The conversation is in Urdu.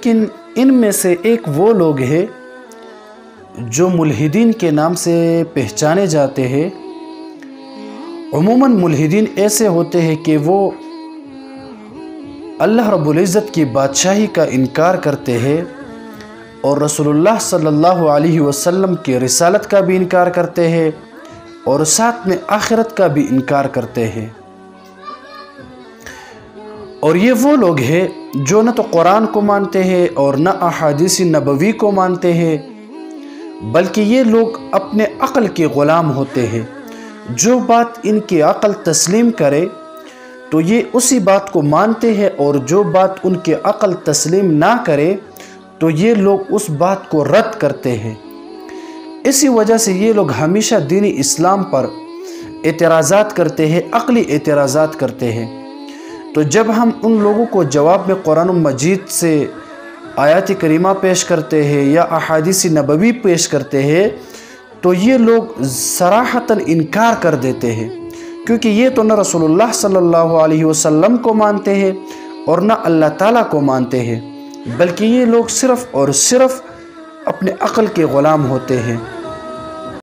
لیکن ان میں سے ایک وہ لوگ ہیں جو ملحدین کے نام سے پہچانے جاتے ہیں۔ عموماً ملحدین ایسے ہوتے ہیں کہ وہ اللہ رب العزت کی بادشاہی کا انکار کرتے ہیں اور رسول اللہ صلی اللہ علیہ وسلم کی رسالت کا بھی انکار کرتے ہیں اور ساتھ میں آخرت کا بھی انکار کرتے ہیں۔ اور یہ وہ لوگ ہیں جو نہ تو قرآن کو مانتے ہیں اور نہ احادیث نبوی کو مانتے ہیں، بلکہ یہ لوگ اپنے عقل کے غلام ہوتے ہیں۔ جو بات ان کی عقل تسلیم کرے تو یہ اسی بات کو مانتے ہیں، اور جو بات ان کی عقل تسلیم نہ کرے تو یہ لوگ اس بات کو رد کرتے ہیں۔ اسی وجہ سے یہ لوگ ہمیشہ دین اسلام پر اعتراضات کرتے ہیں، عقلی اعتراضات کرتے ہیں۔ تو جب ہم ان لوگوں کو جواب میں قرآن مجید سے آیات کریمہ پیش کرتے ہیں یا احادیث نبوی پیش کرتے ہیں تو یہ لوگ صراحتاً انکار کر دیتے ہیں، کیونکہ یہ تو نہ رسول اللہ صلی اللہ علیہ وسلم کو مانتے ہیں اور نہ اللہ تعالیٰ کو مانتے ہیں، بلکہ یہ لوگ صرف اور صرف اپنے عقل کے غلام ہوتے ہیں۔